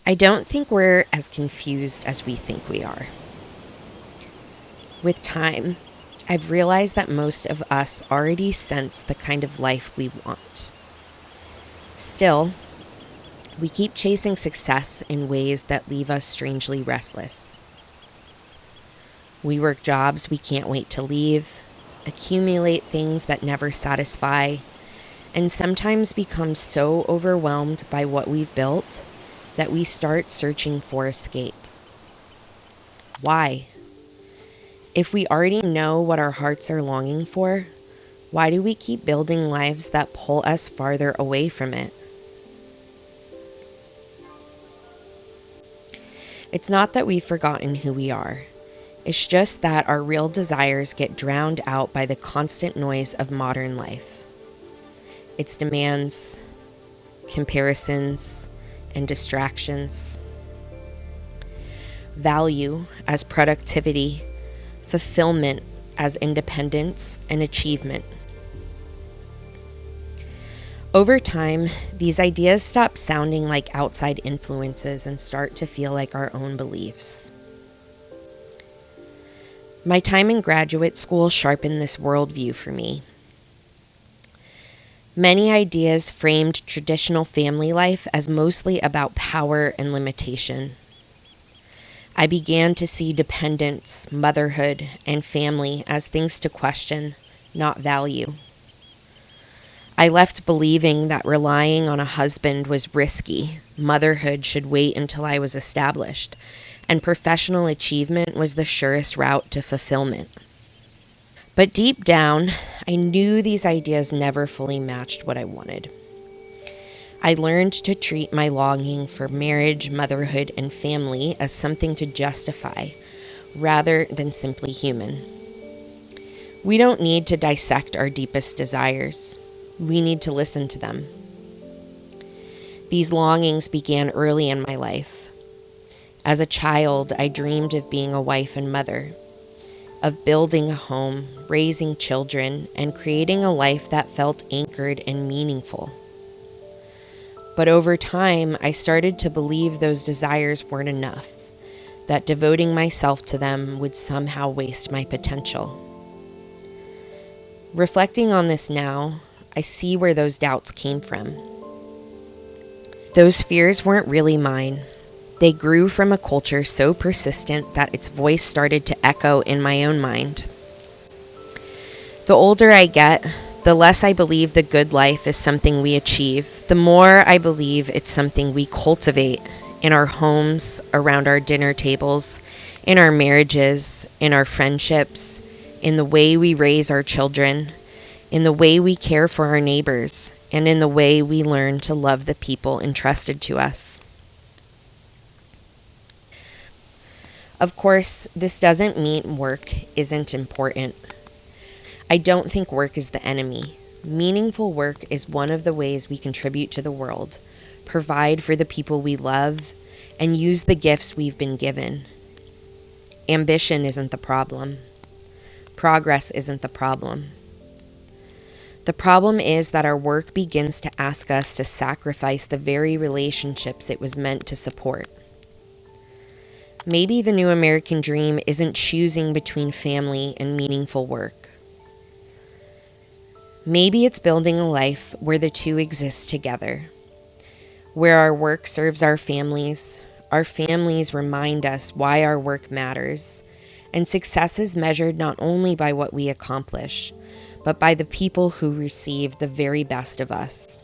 I don't think we're as confused as we think we are. With time, I've realized that most of us already sense the kind of life we want. Still, we keep chasing success in ways that leave us strangely restless. We work jobs we can't wait to leave, accumulate things that never satisfy, and sometimes become so overwhelmed by what we've built that we start searching for escape. Why? If we already know what our hearts are longing for, why do we keep building lives that pull us farther away from it? It's not that we've forgotten who we are. It's just that our real desires get drowned out by the constant noise of modern life. Its demands, comparisons, and distractions. Value as productivity, fulfillment as independence and achievement. Over time, these ideas stop sounding like outside influences and start to feel like our own beliefs. My time in graduate school sharpened this worldview for me. Many ideas framed traditional family life as mostly about power and limitation. I began to see dependence, motherhood, and family as things to question, not value. I left believing that relying on a husband was risky, motherhood should wait until I was established, and professional achievement was the surest route to fulfillment. But deep down, I knew these ideas never fully matched what I wanted. I learned to treat my longing for marriage, motherhood, and family as something to justify, rather than simply human. We don't need to dissect our deepest desires. We need to listen to them. These longings began early in my life. As a child, I dreamed of being a wife and mother, of building a home, raising children, and creating a life that felt anchored and meaningful. But over time, I started to believe those desires weren't enough, that devoting myself to them would somehow waste my potential. Reflecting on this now, I see where those doubts came from. Those fears weren't really mine. They grew from a culture so persistent that its voice started to echo in my own mind. The older I get, the less I believe the good life is something we achieve. The more I believe it's something we cultivate in our homes, around our dinner tables, in our marriages, in our friendships, in the way we raise our children, in the way we care for our neighbors, and in the way we learn to love the people entrusted to us. Of course, this doesn't mean work isn't important. I don't think work is the enemy. Meaningful work is one of the ways we contribute to the world, provide for the people we love, and use the gifts we've been given. Ambition isn't the problem. Progress isn't the problem. The problem is that our work begins to ask us to sacrifice the very relationships it was meant to support. Maybe the new American dream isn't choosing between family and meaningful work. Maybe it's building a life where the two exist together, where our work serves our families remind us why our work matters, and success is measured not only by what we accomplish, but by the people who receive the very best of us.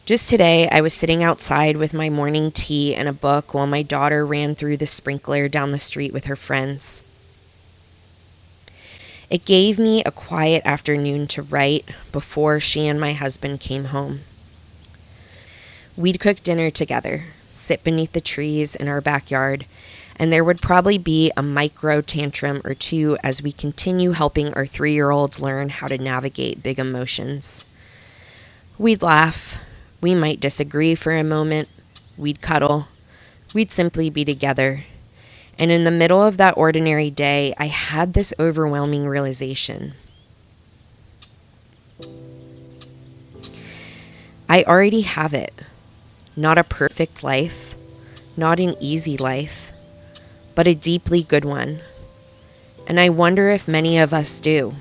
Just today, I was sitting outside with my morning tea and a book while my daughter ran through the sprinkler down the street with her friends. It gave me a quiet afternoon to write before she and my husband came home. We'd cook dinner together, sit beneath the trees in our backyard, and there would probably be a micro tantrum or two as we continue helping our 3-year-olds learn how to navigate big emotions. We'd laugh, We might disagree for a moment. We'd cuddle. We'd simply be together. And in the middle of that ordinary day, I had this overwhelming realization. I already have it. Not a perfect life, not an easy life, but a deeply good one. And I wonder if many of us do.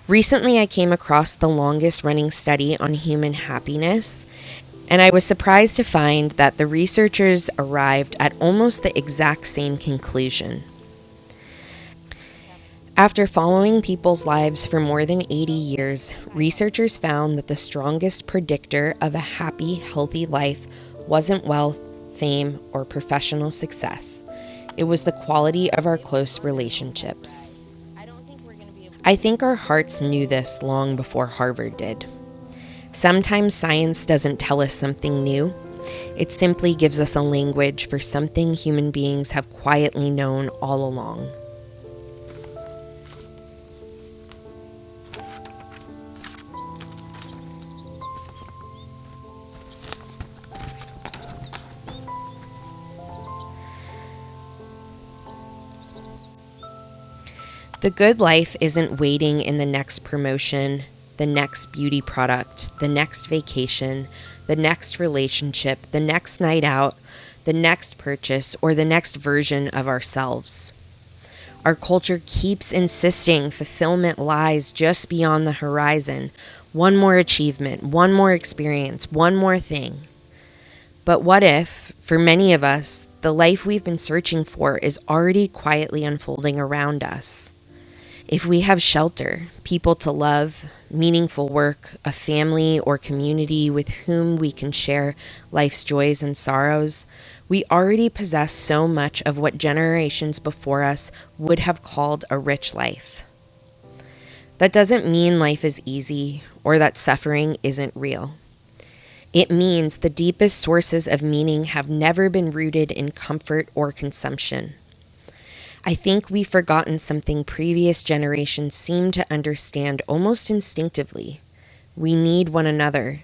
Recently, I came across the longest running study on human happiness, and I was surprised to find that the researchers arrived at almost the exact same conclusion. After following people's lives for more than 80 years, researchers found that the strongest predictor of a happy, healthy life wasn't wealth, fame, or professional success. It was the quality of our close relationships. I think our hearts knew this long before Harvard did. Sometimes science doesn't tell us something new. It simply gives us a language for something human beings have quietly known all along. The good life isn't waiting in the next promotion, the next beauty product, the next vacation, the next relationship, the next night out, the next purchase, or the next version of ourselves. Our culture keeps insisting fulfillment lies just beyond the horizon. One more achievement, one more experience, one more thing. But what if, for many of us, the life we've been searching for is already quietly unfolding around us? If we have shelter, people to love, meaningful work, a family or community with whom we can share life's joys and sorrows, we already possess so much of what generations before us would have called a rich life. That doesn't mean life is easy or that suffering isn't real. It means the deepest sources of meaning have never been rooted in comfort or consumption. I think we've forgotten something previous generations seem to understand almost instinctively. We need one another.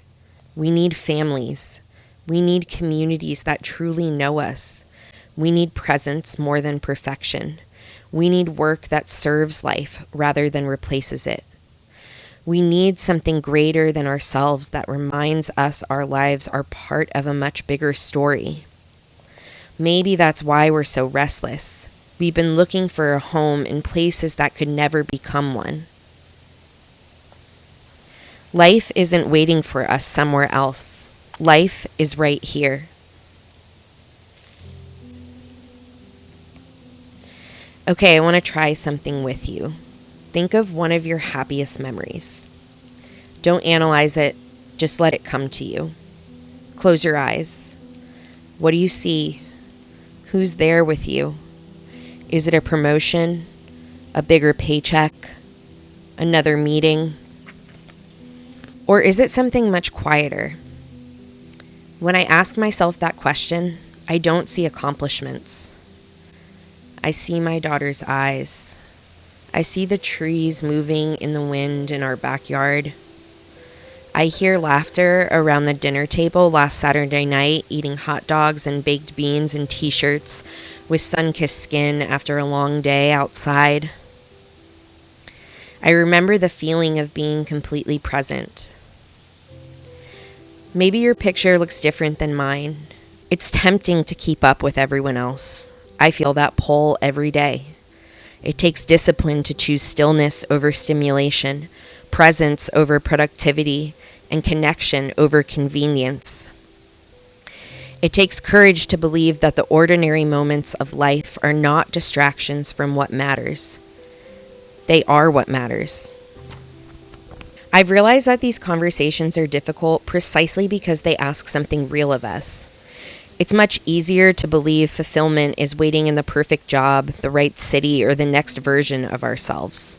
We need families. We need communities that truly know us. We need presence more than perfection. We need work that serves life rather than replaces it. We need something greater than ourselves that reminds us our lives are part of a much bigger story. Maybe that's why we're so restless. We've been looking for a home in places that could never become one. Life isn't waiting for us somewhere else. Life is right here. Okay, I want to try something with you. Think of one of your happiest memories. Don't analyze it, just let it come to you. Close your eyes. What do you see? Who's there with you? Is it a promotion, a bigger paycheck, another meeting? Or is it something much quieter? When I ask myself that question, I don't see accomplishments. I see my daughter's eyes. I see the trees moving in the wind in our backyard. I hear laughter around the dinner table last Saturday night, eating hot dogs and baked beans and t-shirts with sun-kissed skin after a long day outside. I remember the feeling of being completely present. Maybe your picture looks different than mine. It's tempting to keep up with everyone else. I feel that pull every day. It takes discipline to choose stillness over stimulation, presence over productivity, and connection over convenience. It takes courage to believe that the ordinary moments of life are not distractions from what matters. They are what matters. I've realized that these conversations are difficult precisely because they ask something real of us. It's much easier to believe fulfillment is waiting in the perfect job, the right city, or the next version of ourselves.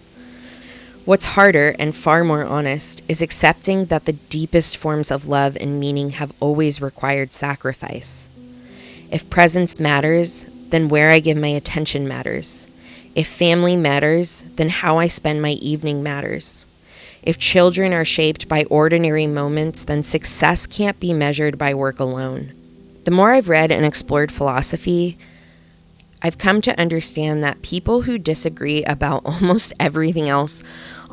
What's harder and far more honest is accepting that the deepest forms of love and meaning have always required sacrifice. If presence matters, then where I give my attention matters. If family matters, then how I spend my evening matters. If children are shaped by ordinary moments, then success can't be measured by work alone. The more I've read and explored philosophy, I've come to understand that people who disagree about almost everything else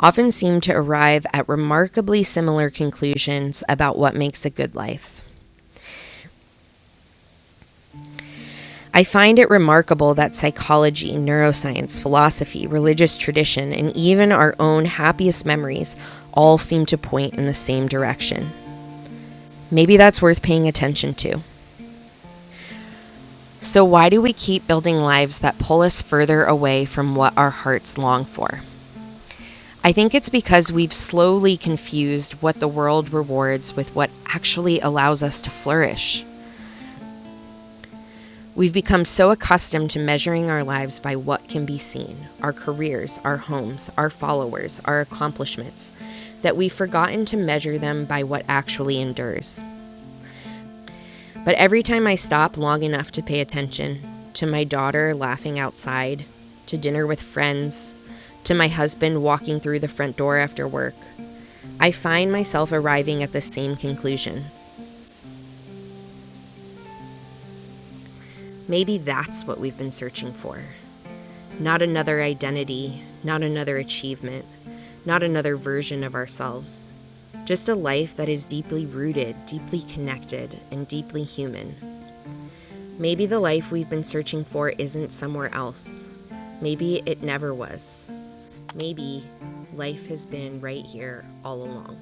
often seem to arrive at remarkably similar conclusions about what makes a good life. I find it remarkable that psychology, neuroscience, philosophy, religious tradition, and even our own happiest memories all seem to point in the same direction. Maybe that's worth paying attention to. So why do we keep building lives that pull us further away from what our hearts long for? I think it's because we've slowly confused what the world rewards with what actually allows us to flourish. We've become so accustomed to measuring our lives by what can be seen, our careers, our homes, our followers, our accomplishments, that we've forgotten to measure them by what actually endures. But every time I stop long enough to pay attention to my daughter laughing outside, to dinner with friends, to my husband walking through the front door after work, I find myself arriving at the same conclusion. Maybe that's what we've been searching for. Not another identity, not another achievement, not another version of ourselves. Just a life that is deeply rooted, deeply connected, and deeply human. Maybe the life we've been searching for isn't somewhere else. Maybe it never was. Maybe life has been right here all along.